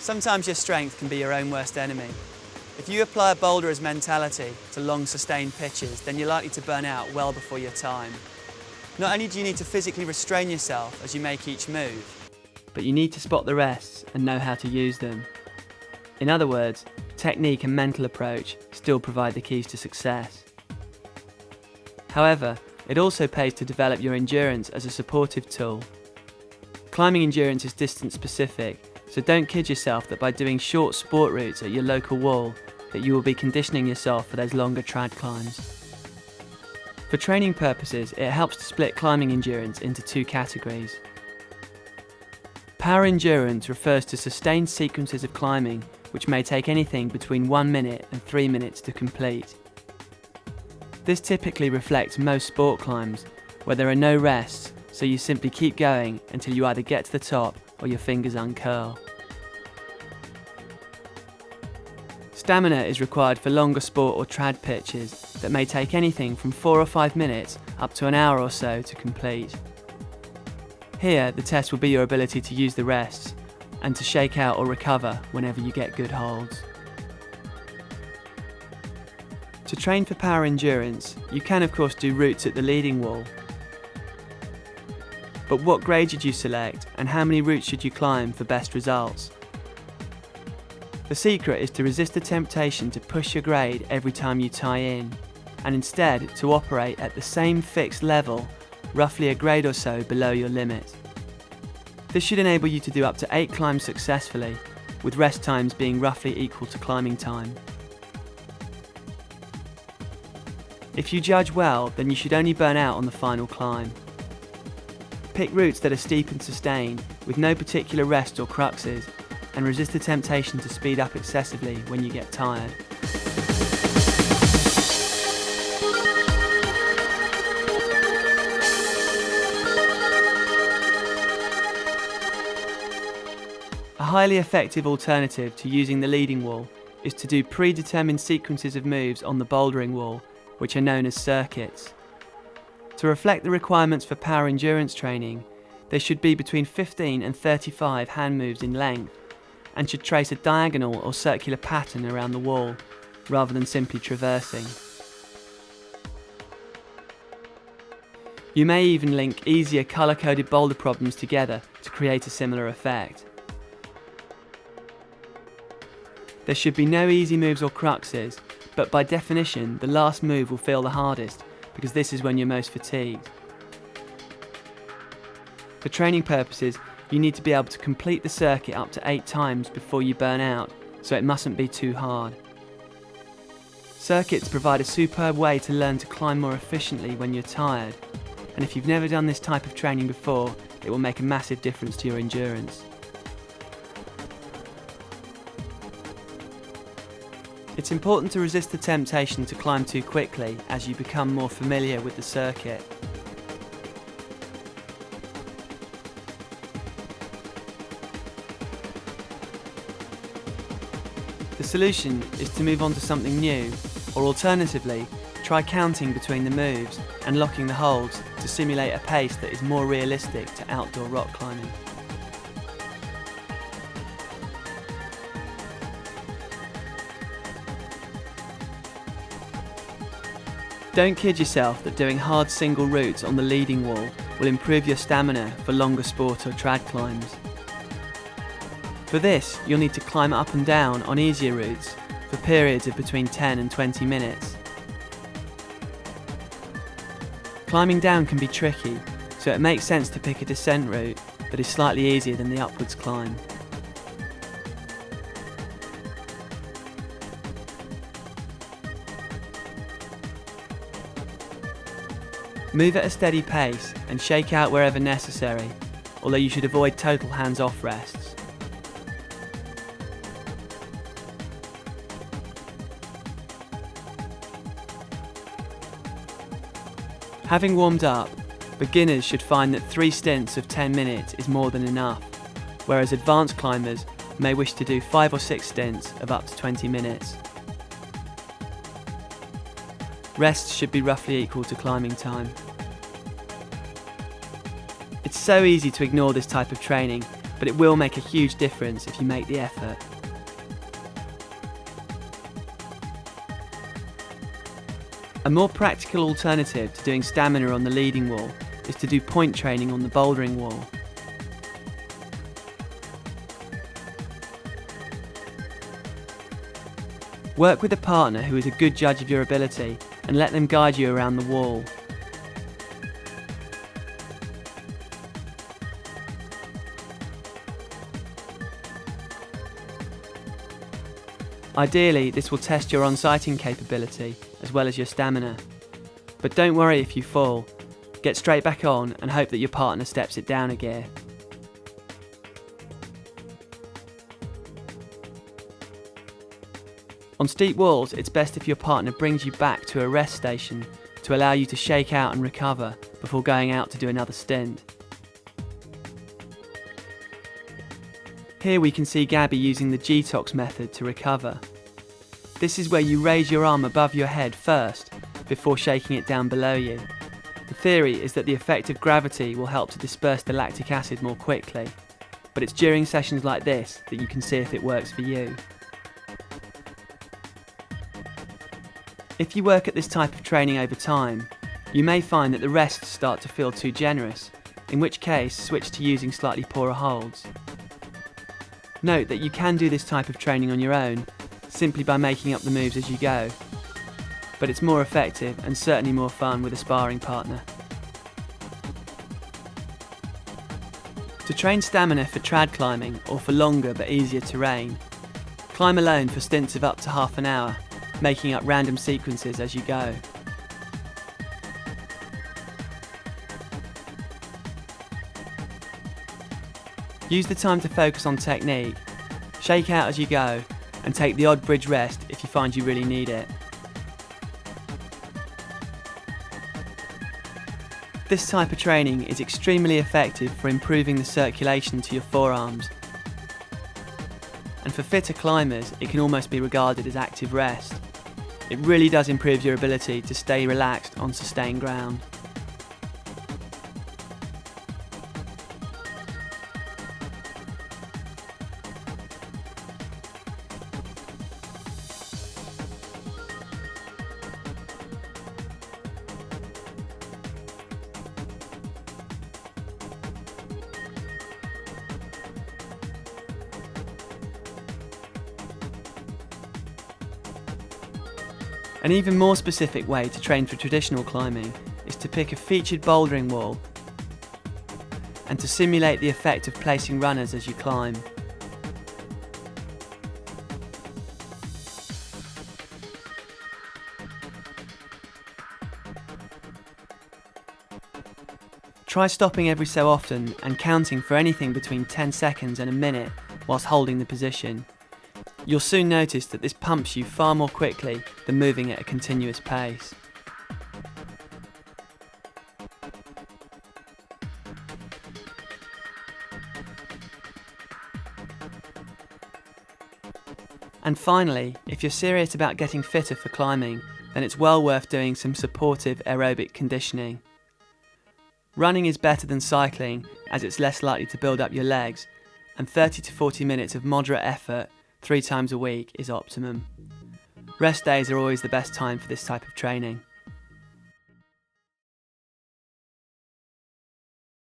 Sometimes your strength can be your own worst enemy. If you apply a boulderer's mentality to long sustained pitches, then you're likely to burn out well before your time. Not only do you need to physically restrain yourself as you make each move, but you need to spot the rests and know how to use them. In other words, technique and mental approach still provide the keys to success. However, it also pays to develop your endurance as a supportive tool. Climbing endurance is distance specific, so don't kid yourself that by doing short sport routes at your local wall that you will be conditioning yourself for those longer trad climbs. For training purposes, it helps to split climbing endurance into two categories. Power endurance refers to sustained sequences of climbing which may take anything between 1 minute and 3 minutes to complete. This typically reflects most sport climbs, where there are no rests, so you simply keep going until you either get to the top or your fingers uncurl. Stamina is required for longer sport or trad pitches that may take anything from 4 or 5 minutes up to an hour or so to complete. Here, the test will be your ability to use the rests and to shake out or recover whenever you get good holds. To train for power endurance, you can of course do routes at the leading wall. But what grade should you select and how many routes should you climb for best results? The secret is to resist the temptation to push your grade every time you tie in, and instead to operate at the same fixed level, roughly a grade or so below your limit. This should enable you to do up to 8 climbs successfully, with rest times being roughly equal to climbing time. If you judge well, then you should only burn out on the final climb. Pick routes that are steep and sustained, with no particular rest or cruxes, and resist the temptation to speed up excessively when you get tired. A highly effective alternative to using the leading wall is to do predetermined sequences of moves on the bouldering wall, which are known as circuits. To reflect the requirements for power endurance training, there should be between 15 and 35 hand moves in length, and should trace a diagonal or circular pattern around the wall, rather than simply traversing. You may even link easier colour-coded boulder problems together to create a similar effect. There should be no easy moves or cruxes, but by definition the last move will feel the hardest because this is when you're most fatigued. For training purposes, you need to be able to complete the circuit up to 8 times before you burn out, so it mustn't be too hard. Circuits provide a superb way to learn to climb more efficiently when you're tired, and if you've never done this type of training before, it will make a massive difference to your endurance. It's important to resist the temptation to climb too quickly as you become more familiar with the circuit. The solution is to move on to something new, or alternatively, try counting between the moves and locking the holds to simulate a pace that is more realistic to outdoor rock climbing. Don't kid yourself that doing hard single routes on the leading wall will improve your stamina for longer sport or trad climbs. For this, you'll need to climb up and down on easier routes for periods of between 10 and 20 minutes. Climbing down can be tricky, so it makes sense to pick a descent route that is slightly easier than the upwards climb. Move at a steady pace and shake out wherever necessary, although you should avoid total hands-off rests. Having warmed up, beginners should find that 3 stints of 10 minutes is more than enough, whereas advanced climbers may wish to do 5 or 6 stints of up to 20 minutes. Rests should be roughly equal to climbing time. It's so easy to ignore this type of training but it will make a huge difference if you make the effort. A more practical alternative to doing stamina on the leading wall is to do point training on the bouldering wall. Work with a partner who is a good judge of your ability and let them guide you around the wall. Ideally, this will test your on-sighting capability as well as your stamina. But don't worry if you fall. Get straight back on and hope that your partner steps it down a gear. On steep walls, it's best if your partner brings you back to a rest station to allow you to shake out and recover before going out to do another stint. Here we can see Gabby using the G-Tox method to recover. This is where you raise your arm above your head first, before shaking it down below you. The theory is that the effect of gravity will help to disperse the lactic acid more quickly, but it's during sessions like this that you can see if it works for you. If you work at this type of training over time, you may find that the rests start to feel too generous, in which case switch to using slightly poorer holds. Note that you can do this type of training on your own, simply by making up the moves as you go, but it's more effective and certainly more fun with a sparring partner. To train stamina for trad climbing or for longer but easier terrain, climb alone for stints of up to half an hour, making up random sequences as you go. Use the time to focus on technique, shake out as you go, and take the odd bridge rest if you find you really need it. This type of training is extremely effective for improving the circulation to your forearms. And for fitter climbers, it can almost be regarded as active rest. It really does improve your ability to stay relaxed on sustained ground. An even more specific way to train for traditional climbing is to pick a featured bouldering wall and to simulate the effect of placing runners as you climb. Try stopping every so often and counting for anything between 10 seconds and a minute whilst holding the position. You'll soon notice that this pumps you far more quickly than moving at a continuous pace. And finally, if you're serious about getting fitter for climbing, then it's well worth doing some supportive aerobic conditioning. Running is better than cycling as it's less likely to build up your legs, and 30 to 40 minutes of moderate effort 3 times a week is optimum. Rest days are always the best time for this type of training.